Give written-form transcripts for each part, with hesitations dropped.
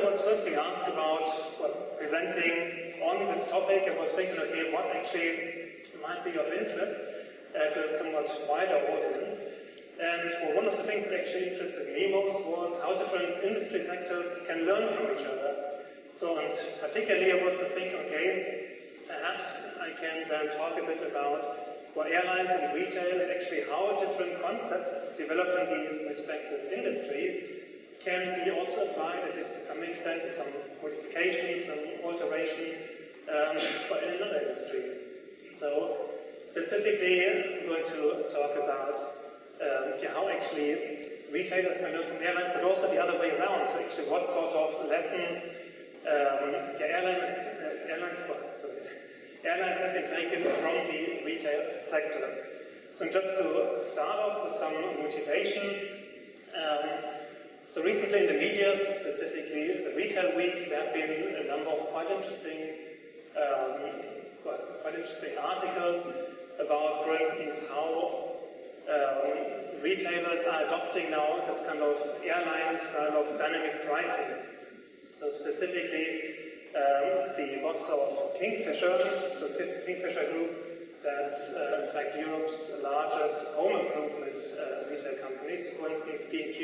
I was first being asked about presenting on this topic, I was thinking, okay, what actually might be of interest to a somewhat wider audience. And one of the things that actually interested me most was how different industry sectors can learn from each other. So, and particularly I was to think, okay, perhaps I can then talk a bit about airlines and retail, and actually how different concepts developed in these respective industries can be also applied, at least to some extent, to some modifications, some alterations in another industry. So specifically, I'm going to talk about how actually retailers can learn from airlines, but also the other way around. So actually, what sort of lessons airlines have been taken from the retail sector. So just to start off with some motivation, so recently in the media, so specifically the Retail Week, there have been a number of quite interesting articles about, for instance, how retailers are adopting now this kind of airline style of dynamic pricing. So specifically, the boss of Kingfisher, so Kingfisher Group, that's in fact Europe's largest home improvement retail company. So for instance, B&Q,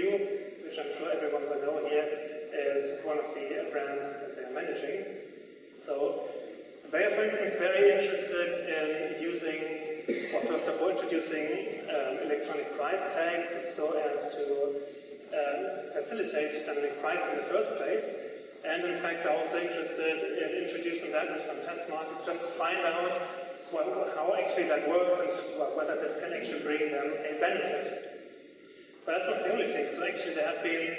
which I'm sure everyone will know here, is one of the brands that they're managing. So they are, for instance, very interested in using, first of all, introducing electronic price tags so as to facilitate dynamic pricing in the first place. And in fact, I'm also interested in introducing that in some test markets just to find out how actually that works and whether this can actually bring them a benefit. But that's not the only thing. So actually there have been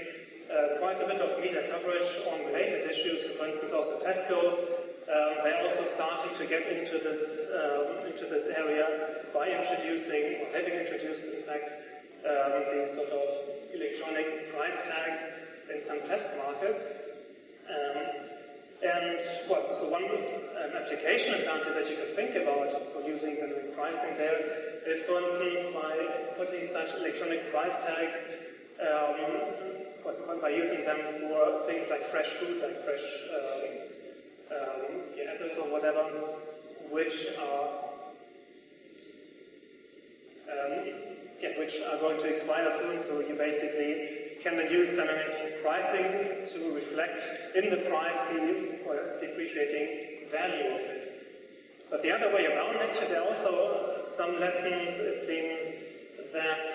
quite a bit of media coverage on related issues. So for instance, also Tesco, they're also starting to get into this area by introducing, or having introduced in fact, these sort of electronic price tags in some test markets. So one application apparently that you could think about for using dynamic pricing there is, for instance, by putting such electronic price tags, by using them for things like fresh fruit, like fresh apples or whatever, which are going to expire soon. So you basically can then use dynamic pricing to reflect in the price the depreciating value of it. But the other way around, actually, there are also some lessons, it seems, that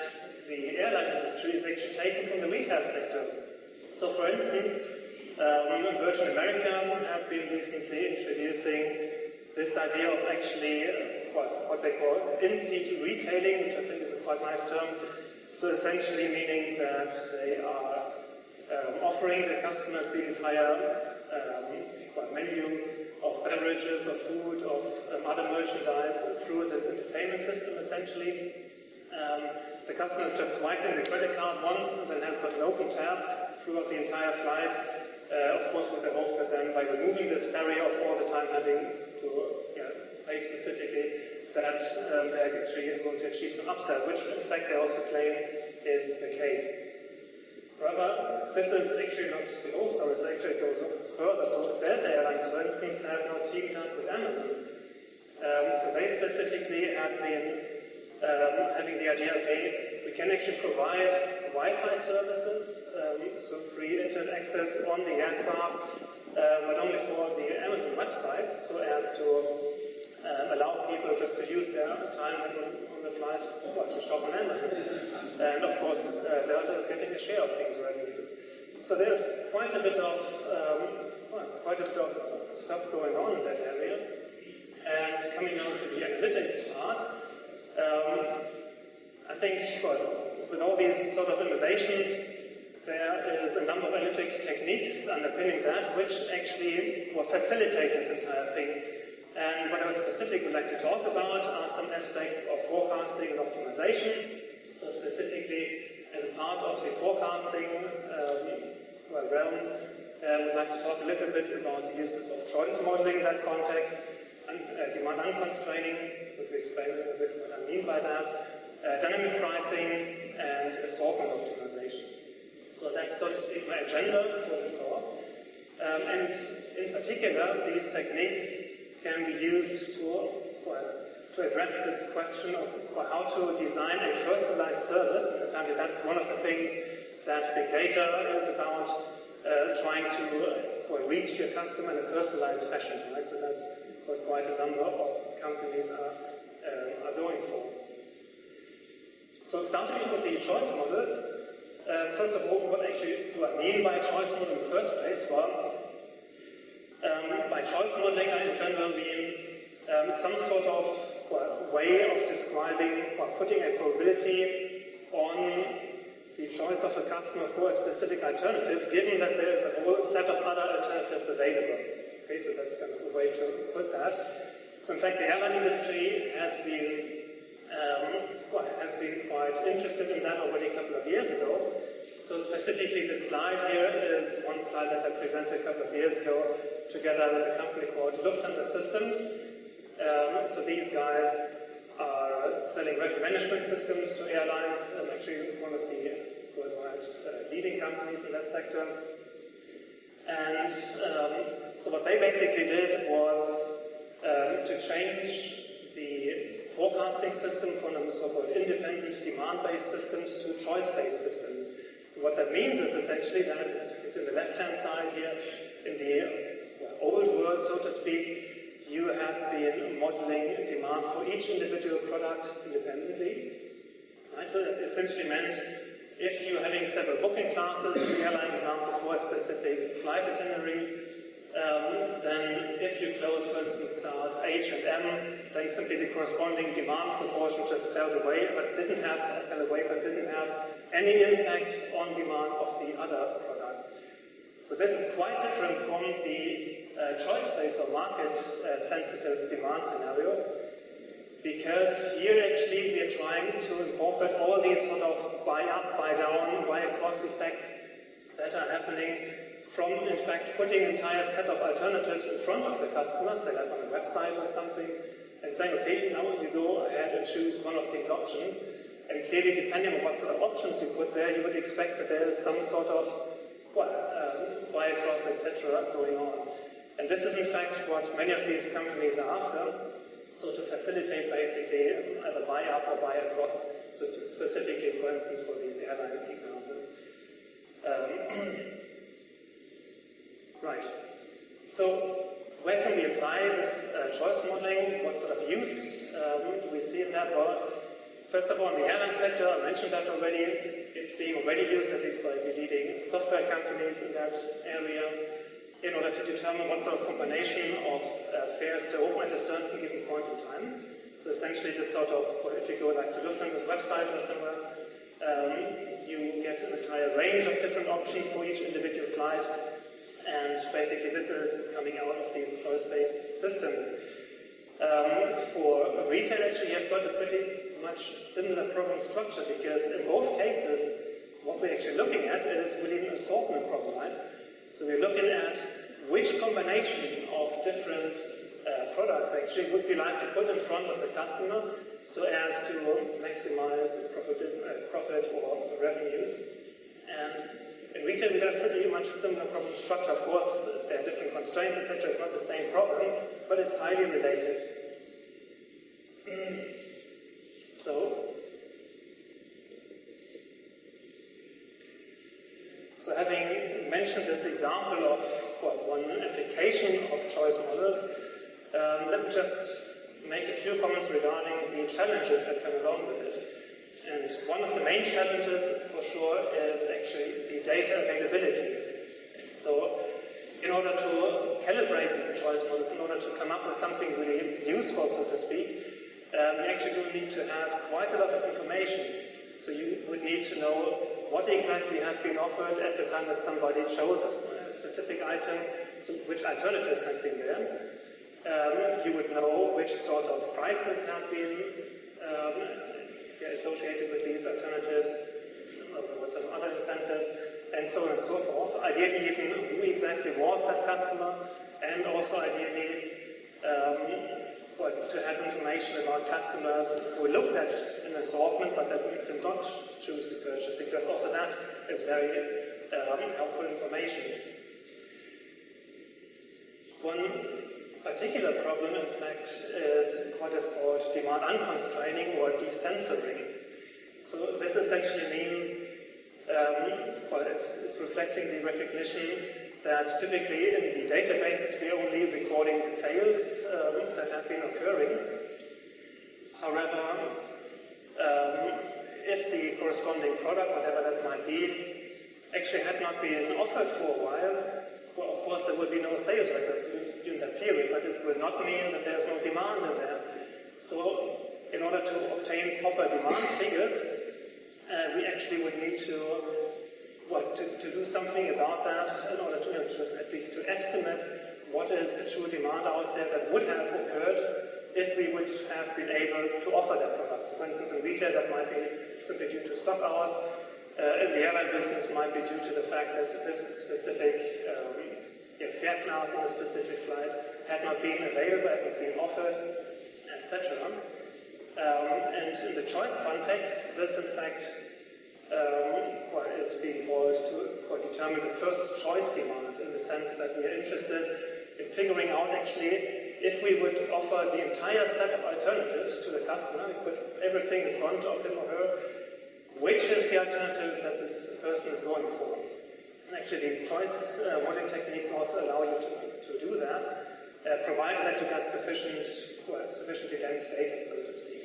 the airline industry is actually taking from the retail sector. So, for instance, Virgin America have been recently introducing this idea of actually what they call in-seat retailing, which I think is a quite nice term. So essentially meaning that they are offering the customers the entire menu of beverages, of food, of other merchandise through this entertainment system essentially. The customer is just swiping the credit card once and then has got an open tab throughout the entire flight. Of course with the hope that then by removing this barrier of all the time having to pay specifically, that they're actually going to achieve some upsell, which in fact they also claim is the case. However, this is actually not the whole story, so actually it goes further. So Delta Airlines, for instance, have now teamed up with Amazon. So they specifically have been having the idea, okay, we can actually provide Wi-Fi services, so free internet access on the aircraft, but only for the Amazon website, so as to allow people just to use their time on the flight to shop on Amazon. And of course, Delta is getting a share of these revenues. So there's quite a bit of stuff going on in that area. And coming on to the analytics part, I think with all these sort of innovations, there is a number of analytic techniques underpinning that, which actually facilitate this entire thing. And what I specifically would like to talk about are some aspects of forecasting and optimization. So specifically, as a part of the forecasting realm, I'd like to talk a little bit about the uses of choice modeling in that context, and demand unconstraining, to explain a little bit what I mean by that, dynamic pricing, and assortment optimization. So that's sort of my agenda for this talk. And in particular, these techniques can be used to address this question of how to design a personalized service. Apparently that's one of the things that big data is about, trying to reach your customer in a personalized fashion, right? So that's what quite a number of companies are going for. So starting with the choice models, first of all, what actually do I mean by a choice model in the first place? Well, by choice modeling, I in general mean some sort of way of describing or putting a probability on the choice of a customer for a specific alternative, given that there is a whole set of other alternatives available. Okay, so that's kind of a way to put that. So in fact, the airline industry has been quite interested in that already a couple of years ago. So specifically, the slide here is one slide that I presented a couple of years ago together with a company called Lufthansa Systems. So these guys are selling revenue management systems to airlines, actually one of the worldwide leading companies in that sector. And so what they basically did was to change the forecasting system from so-called independent demand-based systems to choice-based systems. What that means is essentially that, as you can see on the left-hand side here, in the old world, so to speak, you have been modeling demand for each individual product independently. Right? So it essentially meant if you're having several booking classes, in the airline example, for a specific flight itinerary, then if you close, for instance, class H and M, then simply the corresponding demand proportion just fell away, but didn't have any impact on demand of the other products. So this is quite different from the choice-based or market-sensitive demand scenario, because here actually we are trying to incorporate all these sort of buy-up, buy-down, buy-across effects that are happening from, in fact, putting an entire set of alternatives in front of the customer, say like on a website or something, and saying, okay, now you go ahead and choose one of these options. And clearly, depending on what sort of options you put there, you would expect that there is some sort of buy-across, etc. going on. And this is, in fact, what many of these companies are after. So to facilitate, basically, either buy-up or buy-across, so specifically, for instance, for these airline examples. Right. So where can we apply this choice modeling? What sort of use do we see in that? Well, first of all, in the airline sector, I mentioned that already. It's being already used, at least by the leading software companies in that area, in order to determine what sort of combination of fares to open at a certain given point in time. So essentially this sort of, if you go like to Lufthansa's website or somewhere, you get an entire range of different options for each individual flight, and basically this is coming out of these choice-based systems. For retail, actually, you've got a pretty much similar problem structure, because in both cases, what we're actually looking at is really an assortment problem, right? So we're looking at which combination of different products actually would we like to put in front of the customer so as to maximize profit or revenues. And in retail, we've got a pretty much similar problem structure. Of course, there are different constraints, etc. It's not the same problem, but it's highly related. So having mentioned this example of one application of choice models, let me just make a few comments regarding the challenges that come along with it. And one of the main challenges, for sure, is actually the data availability. So in order to calibrate these choice models, in order to come up with something really useful, so to speak, you actually do need to have quite a lot of information. So you would need to know what exactly had been offered at the time that somebody chose a specific item, so which alternatives had been there. You would know which sort of prices have been associated with these alternatives, with some other incentives, and so on and so forth. Ideally, even who exactly was that customer, and also ideally to have information about customers who looked at an assortment but that did not choose to purchase, because also that is very helpful information. particular problem, in fact, is what is called demand unconstraining or desensoring. So this essentially means, it's reflecting the recognition that typically in the databases we are only recording the sales that have been occurring. However, if the corresponding product, whatever that might be, actually had not been offered for a while, well, of course there will be no sales records during that period, but it will not mean that there's no demand in there. So in order to obtain proper demand figures, we actually would need to do something about that in order to just at least to estimate what is the true demand out there that would have occurred if we would have been able to offer that product. So for instance, in retail that might be simply due to stock outs. In the airline business might be due to the fact that this specific fare class on a specific flight had not been available, had not been offered, etc. And in the choice context, this in fact is being called to determine the first choice demand, in the sense that we are interested in figuring out actually if we would offer the entire set of alternatives to the customer, we put everything in front of him or her, which is the alternative that this person is going for. And actually these choice modeling techniques also allow you to do that, provided that you get sufficiently dense data, so to speak.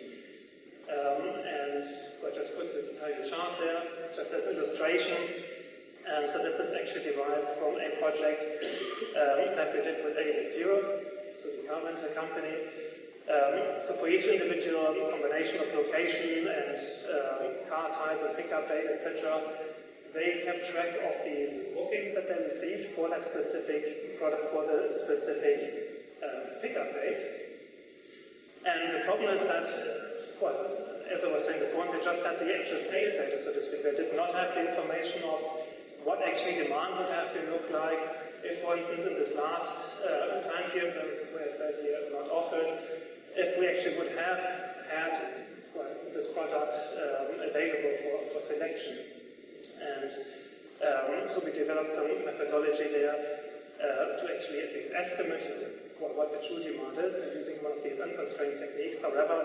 And I'll just put this tiny chart there, just as illustration. So this is actually derived from a project that we did with AS Europe, so the car rental company. So for each individual combination of location and car type and pickup date, etc., they kept track of these bookings that they received for that specific product, for the specific pickup date. And the problem is that, as I was saying before, they just had the actual sales data, so to speak. They did not have the information of what actually demand would have been looked like if, for instance, in this last time period, where I said we are not offered, if we actually would have had this product available for selection. And so we developed some methodology there to actually at least estimate what the true demand is using one of these unconstrained techniques. However,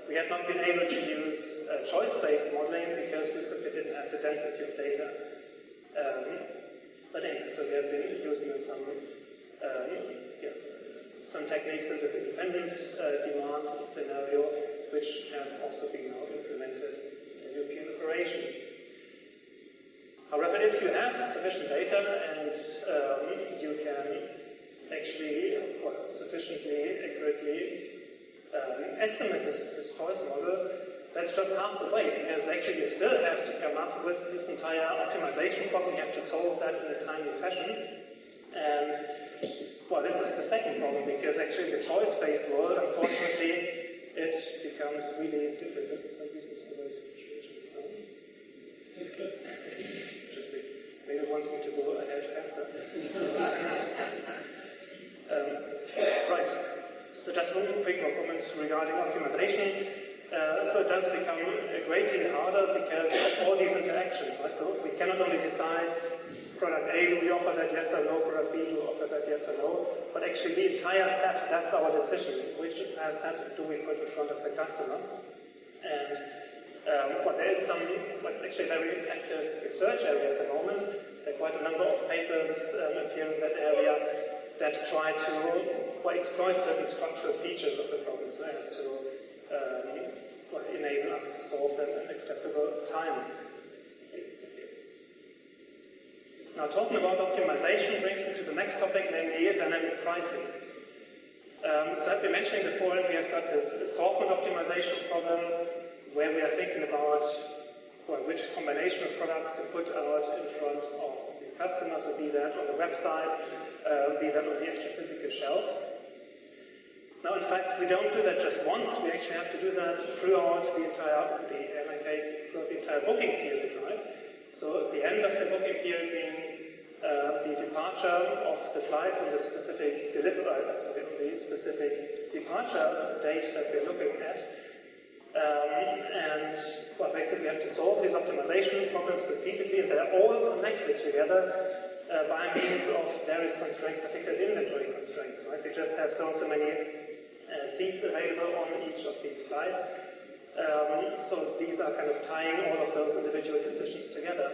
we had not been able to use choice-based modeling because we simply didn't have the density of data. But anyway, so we have been using some techniques in this independent demand scenario, which have also been now implemented in European operations. However, if you have sufficient data and you can actually sufficiently accurately estimate this choice model, that's just half the way, because actually you still have to come up with this entire optimization problem. You have to solve that in a timely fashion. And this is the second problem, because actually the choice-based world, unfortunately, it becomes really difficult for some reasons for those situations. Interesting. Maybe it wants me to go ahead faster. Right. So just one quick more comments regarding optimization. So it does become a great deal harder because of all these interactions, right? So we cannot only decide product A, do we offer that yes or no, product B, do we offer that yes or no, but actually the entire set, that's our decision. Which set do we put in front of the customer? And there is some, it's actually a very active research area at the moment. There are quite a number of papers appear in that area that try to exploit certain structural features of the problem so as to enable us to solve them in acceptable time. Now, talking about optimization brings me to the next topic, namely dynamic pricing. So I've been mentioning before, we have got this assortment optimization problem, where we are thinking about which combination of products to put out in front of the customer, so be that on the website, be that on the actual physical shelf. Now, in fact, we don't do that just once. We actually have to do that throughout the entire booking period, right? So at the end of the booking period being the departure of the flights on the specific departure date that we're looking at. Basically we have to solve these optimization problems repeatedly, and they're all connected together by means of various constraints, particularly inventory constraints. Right? We just have so many seats available on each of these flights. So these are kind of tying all of those individual decisions together.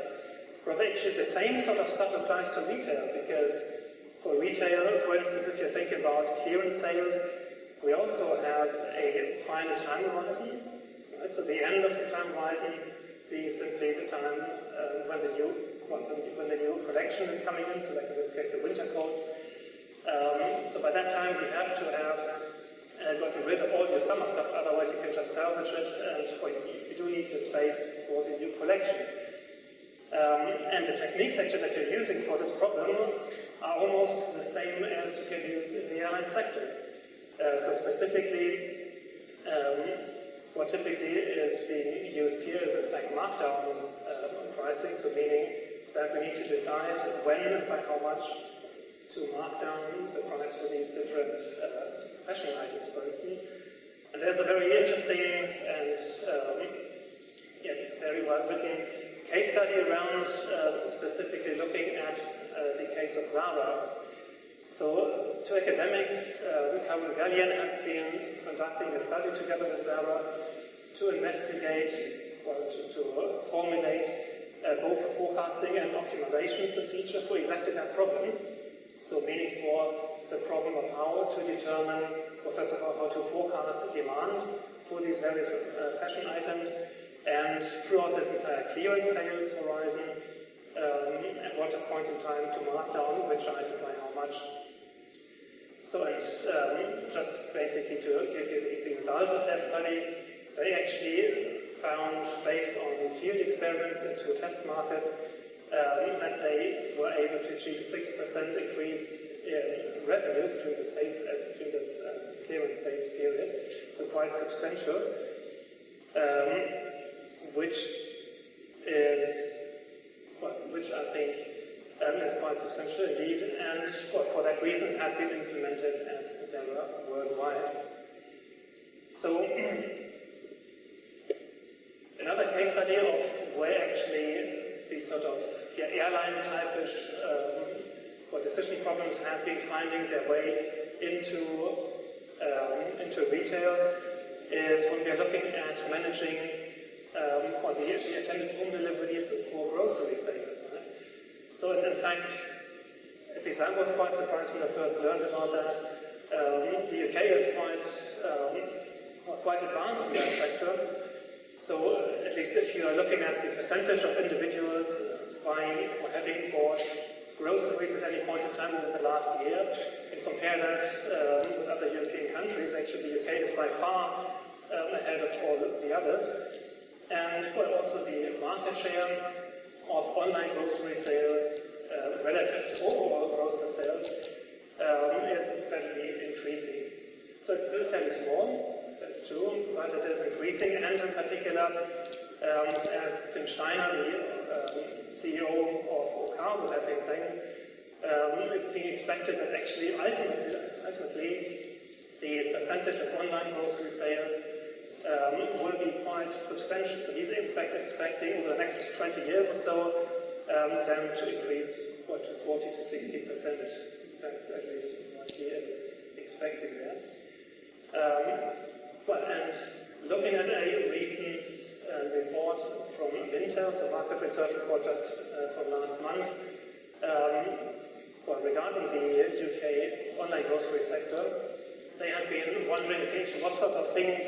But actually the same sort of stuff applies to retail, because for retail, for instance, if you're thinking about clearance sales, we also have a final time horizon. Right? So the end of the time horizon being simply the time when the new collection is coming in, so like in this case the winter coats. So by that time we have to have gotten rid of all your summer stuff, otherwise you can just salvage it, and you do need the space for the new collection. And the techniques actually that you're using for this problem are almost the same as you can use in the airline sector. So specifically, what typically is being used here is in fact markdown pricing, so meaning that we need to decide when and by how much to mark down the price for these different fashion items, for instance. And there's a very interesting and very well written case study around specifically looking at the case of Zara. So two academics, Carol Gallian, had been conducting a study together with Zara to investigate, to formulate both a forecasting and optimization procedure for exactly that problem. So meaning for the problem of how to determine, or first of all, how to forecast demand for these various fashion items, and throughout this entire clearance sales horizon, at what point in time to mark down which item by how much. So and just basically to give you the results of that study, they actually found, based on field experiments in 2 test markets, that they were able to achieve a 6% increase in revenues during the sales, during this clearance sales period, so quite substantial, which I think is quite substantial indeed, and for that reason it had been implemented as Zara worldwide. So another case study of where actually these sort of airline type-ish decision problems have been finding their way into retail is when we are looking at managing the attended home deliveries for grocery sales. Right? So in fact, at least I was quite surprised when I first learned about that. The UK is quite advanced in that sector. So at least if you are looking at the percentage of individuals buying or having bought groceries at any point in time over the last year, and compare that with other European countries, actually the UK is by far ahead of all the others. And also the market share of online grocery sales relative to overall grocery sales is steadily increasing. So it's still fairly small, that's true, but it is increasing, and in particular, as Tim Steiner, the CEO of O.R, would have been saying, it's being expected that actually ultimately the percentage of online grocery sales will be quite substantial. So he's in fact expecting over the next 20 years or so them to increase to 40 to 60%. That's at least what he is expecting there. And looking at a recent report from Winter, so market research report just from last month, regarding the UK online grocery sector, they had been wondering what sort of things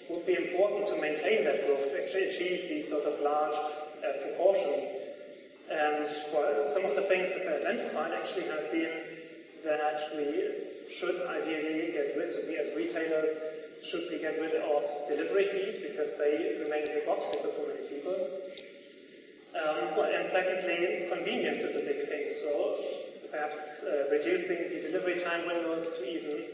would be important to maintain that growth, to actually achieve these sort of large proportions. And some of the things that they identified actually have been that we should ideally get rid, so we as retailers should get rid of delivery fees because they remain a big obstacle for many people. And secondly, convenience is a big thing. So perhaps reducing the delivery time windows to even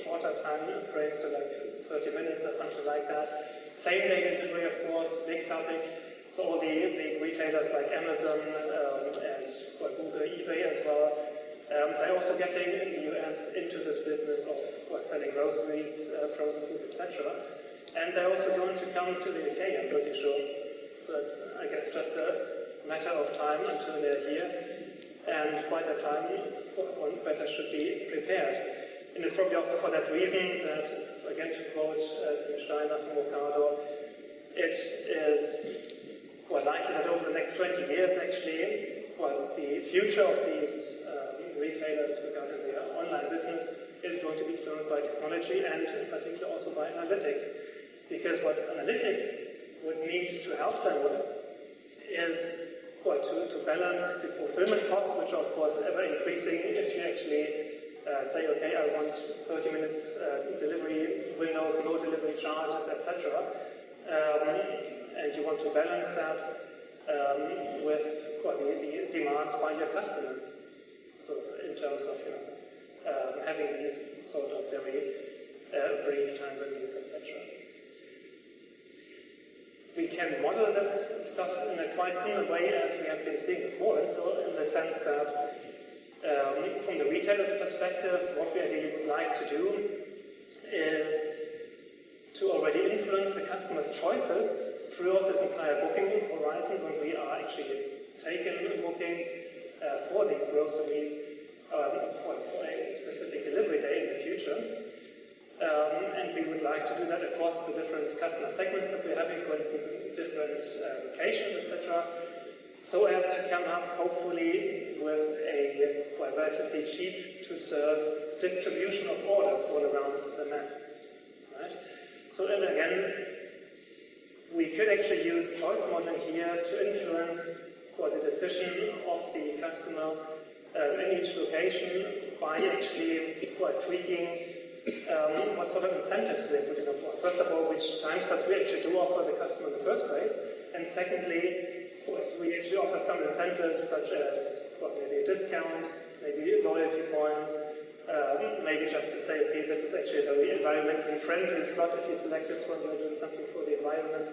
shorter time frames, so like 30 minutes or something like that. Same-day delivery, of course, big topic. So all the big retailers like Amazon and Google, eBay as well, they're also getting in the US into this business of selling groceries, frozen food, etc. And they're also going to come to the UK, I'm pretty sure. So it's, I guess, just a matter of time until they're here. and by that time, one better should be prepared. And it's probably also for that reason that, again, to quote Steiner from Ocado, it is likely that over the next 20 years, actually, the future of these retailers regarding their online business is going to be determined by technology and in particular also by analytics. Because what analytics would need to help them with is to balance the fulfillment costs, which are of course ever increasing if you actually say, okay, I want 30 minutes delivery windows, no delivery charges, etc. And you want to balance that with the demands by your customers. So in terms of having these sort of very brief time reviews, etc. We can model this stuff in a quite similar way as we have been seeing before, and so in the sense that from the retailer's perspective, what we ideally would like to do is to already influence the customer's choices throughout this entire booking horizon when we are actually taking bookings for these groceries for a specific delivery day in the future. And we would like to do that across the different customer segments that we're having, for instance, in different locations, etc., so as to come up, hopefully, with a relatively cheap-to-serve distribution of orders all around the map. Right? So, and again, we could actually use choice modeling here to influence the decision of the customer in each location by actually tweaking what sort of incentives we put in offer. First of all, which time slots we actually do offer the customer in the first place, and secondly, we actually offer some incentives such as maybe a discount, maybe loyalty points, maybe just to say, okay, this is actually a very environmentally friendly slot if you select this one, you're doing something for the environment,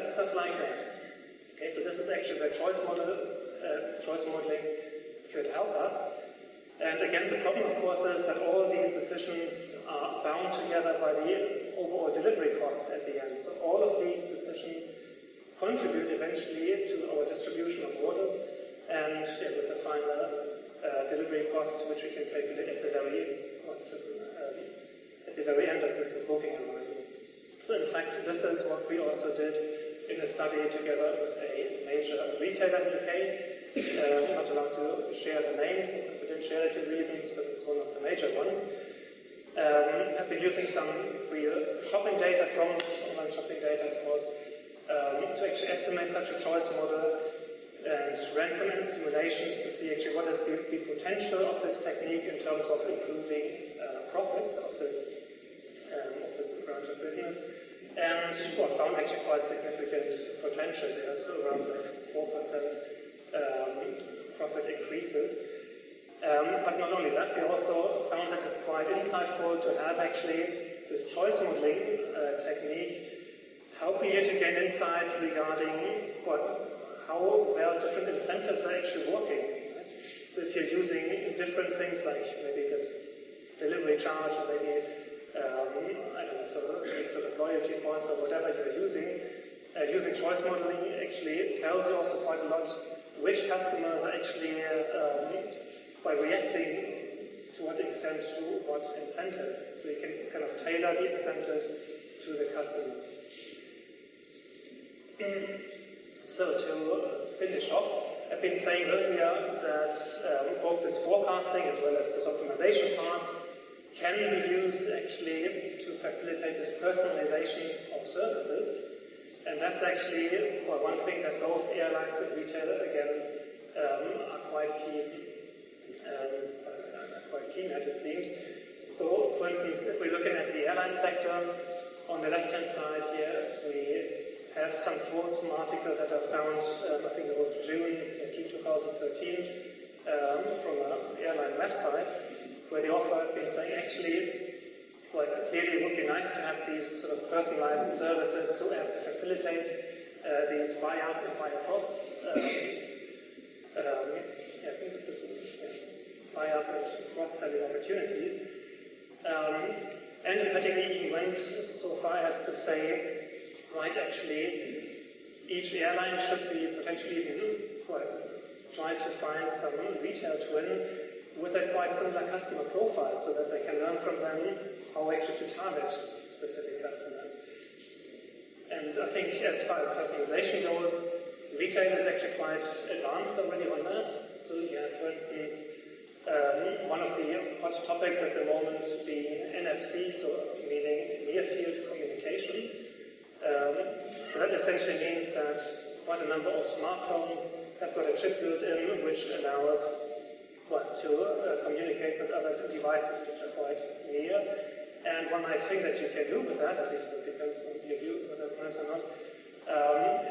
stuff like that. Okay, so this is actually where choice modeling could help us. And again, the problem, of course, is that all these decisions are bound together by the overall delivery cost at the end. So all of these decisions contribute eventually to our distribution of orders and with the final delivery costs, which we can calculate at the very end of this booking horizon. So in fact, this is what we also did in a study together with a major retailer in the UK. I'm not allowed to share the name for confidentiality reasons, but it's one of the major ones. I've been using some real shopping data from online shopping data, of course, to actually estimate such a choice model and ran some simulations to see actually what is the potential of this technique in terms of improving profits of this branch of business. And found actually quite significant potential there, so around 4% profit increases. But not only that, we also found that it's quite insightful to have actually this choice modeling technique helping you to gain insight regarding how well different incentives are actually working. Right? So if you're using different things like maybe this delivery charge or maybe I don't know, sort of loyalty points or whatever you're using, using choice modeling actually tells you also quite a lot which customers are actually by reacting to what extent to what incentive. So you can kind of tailor the incentives to the customers. So to finish off, I've been saying earlier that both this forecasting as well as this optimization part can be used actually to facilitate this personalization of services. And that's actually one thing that both airlines and retail, again, are quite keen at, it seems. So, for instance, if we're looking at the airline sector, on the left-hand side here, we have some quotes from an article that I found, I think it was June 2013, from an airline website, where the author had been saying, actually, clearly it would be nice to have these sort of personalized services so as to facilitate these buy up and buy across, buy up and cross-selling opportunities. And in particular, even went so far as to say, right, actually, each airline should be potentially even try to find some retail twin with a quite similar customer profile so that they can learn from them how actually to target specific customers. And I think as far as personalization goes, retail is actually quite advanced already on that. So you have, for instance, one of the hot topics at the moment being NFC, so meaning near-field communication. So that essentially means that quite a number of smartphones have got a chip built in which allows to communicate with other devices which are quite near. And one nice thing that you can do with that, at least it depends on your view whether that's nice or not,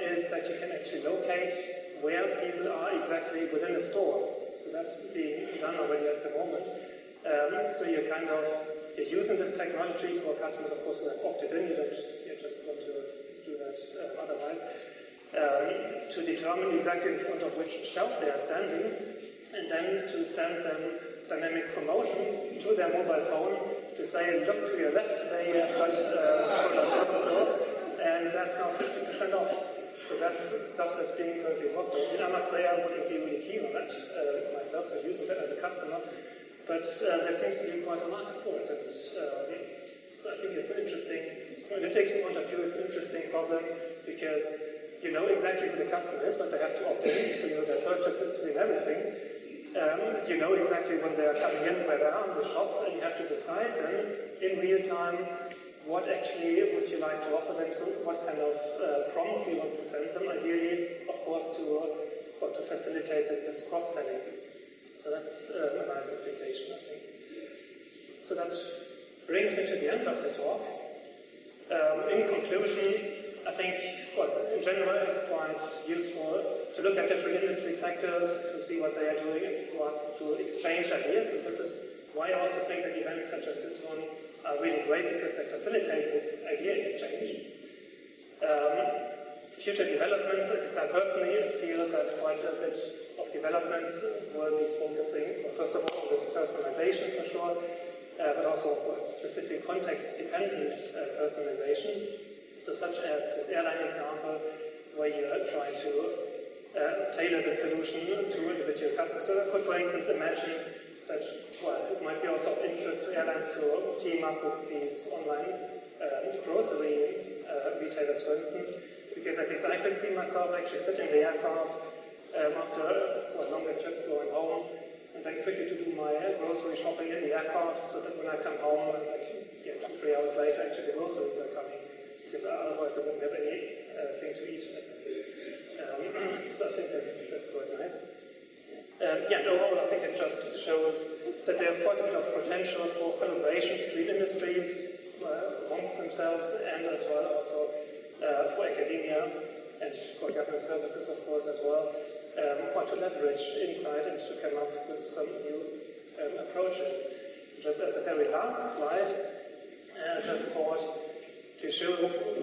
is that you can actually locate where people are exactly within a store. So that's being done already at the moment. So you're you're using this technology for customers, of course, who have opted in. You just want to do that otherwise. To determine exactly in front of which shelf they are standing, and then to send them dynamic promotions to their mobile phone to say, look to your left, they have got product so-and-so, and that's now 50% off. So that's stuff that's being currently worked on. I must say I wouldn't be really keen on that myself, so using that as a customer, but there seems to be quite a market for it. And, so I think it's an interesting, from an analytics point of view, it's an interesting problem because you know exactly who the customer is, but they have to opt in, so you know their purchase history and everything. You know exactly when they are coming in, where they are in the shop, and you have to decide then in real time what actually would you like to offer them, so what kind of prompts do you want to send them, ideally, of course, to facilitate this cross-selling. So that's a nice application, I think. So that brings me to the end of the talk. In conclusion, I think, in general, it's quite useful to look at different industry sectors, to see what they are doing, and to exchange ideas. So this is why I also think that events such as this one are really great, because they facilitate this idea exchange. Future developments, at least I personally feel that quite a bit of developments will be focusing, first of all, on this personalization for sure, but also specific context-dependent personalization. So such as this airline example, where you're trying to tailor the solution to individual customers. So I could, for instance, imagine that, it might be also of interest to airlines to team up with these online grocery retailers, for instance, because at least I could see myself actually sitting in the aircraft after a longer trip going home, and then quickly to do my grocery shopping in the aircraft, so that when I come home, 2-3 hours later, actually the groceries are coming. Because otherwise they wouldn't have anything to eat. So I think that's quite nice. Overall I think it just shows that there's quite a bit of potential for collaboration between industries amongst themselves, and as well also for academia and for government services, of course, as well, to leverage insight and to come up with some new approaches. Just as a very last slide, I just thought to show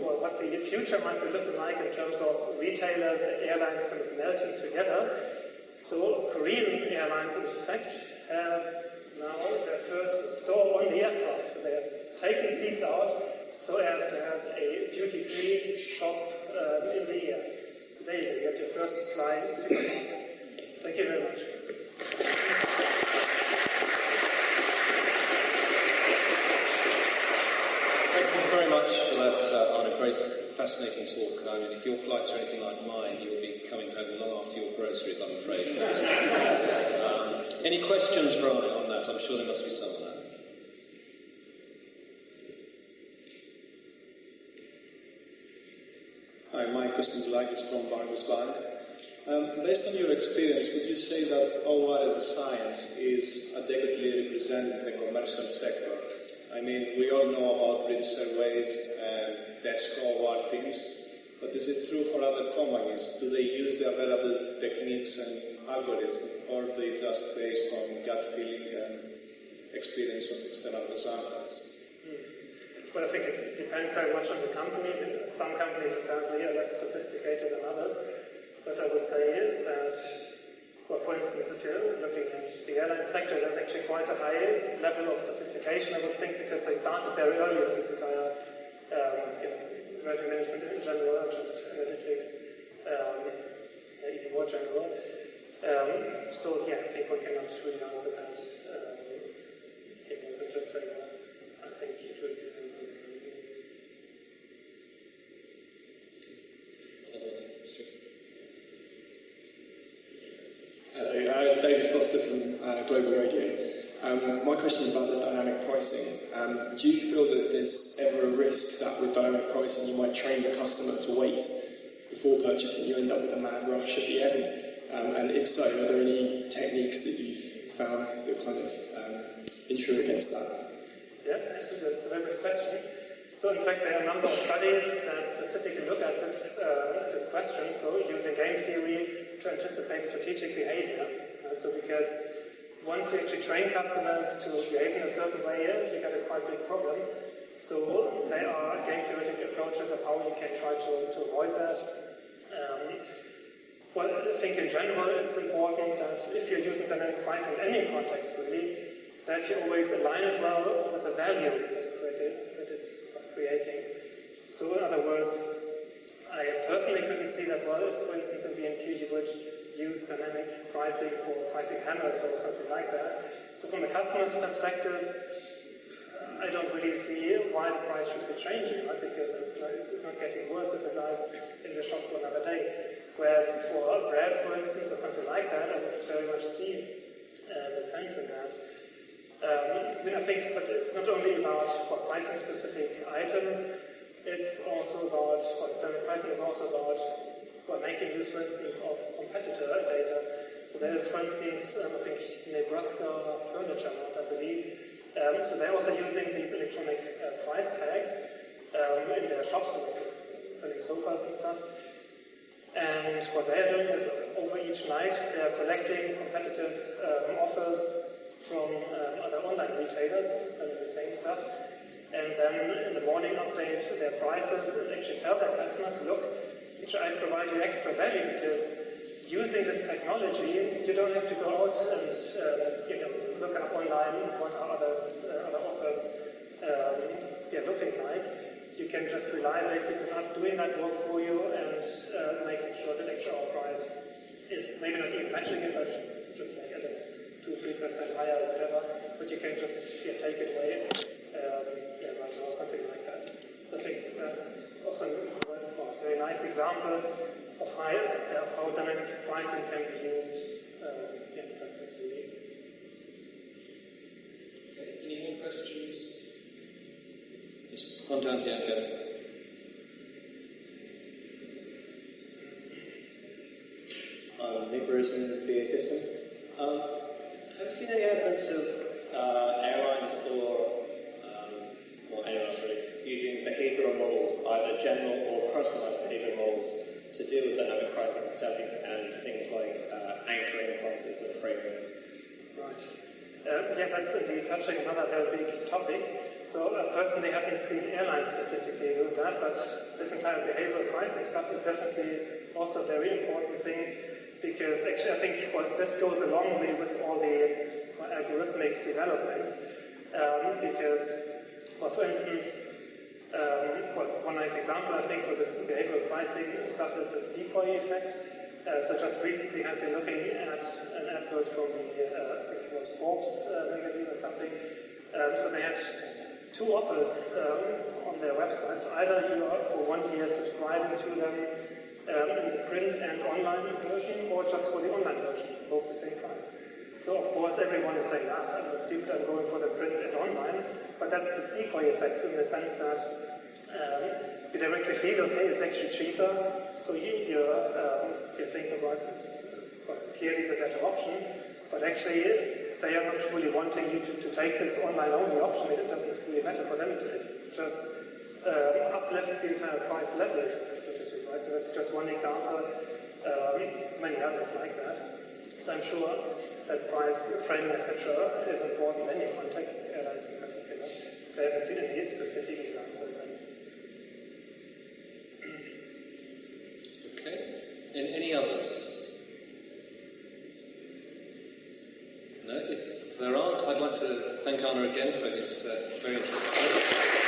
what the future might be looking like in terms of retailers and airlines kind of melting together. So Korean airlines, in fact, have now their first store on the aircraft. So they have taken seats out so as to have a duty-free shop in the air. So there you go, you get your first flying supermarket. Thank you very much. Thank you very much for that, Arne. Very fascinating talk. I mean, if your flights are anything like mine, you'll be coming home long after your groceries, I'm afraid. Any questions for Arne on that? I'm sure there must be some on that. Hi, Mike Kostinglakis from Barclays Bank. Based on your experience, would you say that O.R. as a science is adequately representing the commercial sector? I mean, we all know about British Airways and desk O.R. teams, but is it true for other companies? Do they use the available techniques and algorithms, or are they just based on gut feeling and experience of external consultants? Well, I think it depends very much on the company. Some companies apparently are less sophisticated than others, but I would say that, well, for instance, if you're looking at the airline sector, there's actually quite a high level of sophistication, I would think, because they started very early in this entire revenue management in general, just analytics, even more general. So yeah, I think one cannot really answer that. But just say that I think it really depends on the company. Hello, David Foster from Global Radio. My question is about the dynamic pricing. Do you feel that there's ever a risk that with dynamic pricing you might train the customer to wait before purchasing, you end up with a mad rush at the end? And if so, are there any techniques that you've found that kind of insure against that? Yeah, absolutely. That's a very good question. So in fact, there are a number of studies that specifically look at this question, so using game theory to anticipate strategic behavior. So because once you actually train customers to behave in a certain way, you get a quite big problem. So there are game theoretic approaches of how you can try to avoid that. Well, I think in general it's important that if you're using dynamic pricing in any context really, that you always align it well with the value that it's creating. So in other words, I personally couldn't see that well if, for instance, in BNP you would use dynamic pricing for pricing hammers or something like that. So from the customer's perspective, I don't really see why the price should be changing, right? Because it's not getting worse if it lies in the shop for another day. Whereas for bread, for instance, or something like that, I would very much see the sense in that. I think, but it's not only about pricing specific items, it's also about, dynamic pricing is also about making use, for instance, of competitor data. So there is, for instance, I think Nebraska Furniture Mart, I believe. So they're also using these electronic price tags in their shops, selling sofas and stuff. And what they're doing is, over each night, they're collecting competitive offers from other online retailers selling the same stuff. And then in the morning update their prices and actually tell their customers, look, I provide you extra value because using this technology, you don't have to go out and look up online what are other offers looking like. You can just rely basically on us doing that work for you and making sure that actually our price is maybe not even matching it, but just like at 2-3% higher or whatever. But you can just take it away, right now, something like that. So I think that's also a very nice example of how dynamic pricing can be used in practice, really. Okay. Any more questions? Just one down here, Kevin. Nick Roseman, BA Systems. Have you seen any evidence of airlines or anyone else really using behavioural models, either general or personalised behavioural models, to deal with dynamic pricing and selling and things like anchoring prices and framing? Right. That's indeed touching another very big topic. So personally, I haven't seen airlines specifically do that, but this entire behavioral pricing stuff is definitely also a very important thing, because actually I think this goes along with all the algorithmic developments, because, for instance, one nice example I think for this behavioral pricing stuff is this decoy effect. So just recently I've been looking at an advert from the, I think it was Forbes magazine or something. So they had two offers on their website. So either you are for 1 year subscribing to them in the print and online version, or just for the online version, both the same price. So of course everyone is saying, I'm not stupid, I'm going for the print and online, but that's the decoy effect in the sense that you directly feel, okay, it's actually cheaper, so you think about it's clearly the better option, but actually they are not really wanting you to take this online-only option. It doesn't really matter for them. It just uplifts the entire price level, so to speak, right? So that's just one example, many others like that. So I'm sure that price framing, etc., is important in any context, airlines in particular. I haven't seen any specific examples. Okay. And any others? No? If there aren't, I'd like to thank Arne again for his very interesting talk.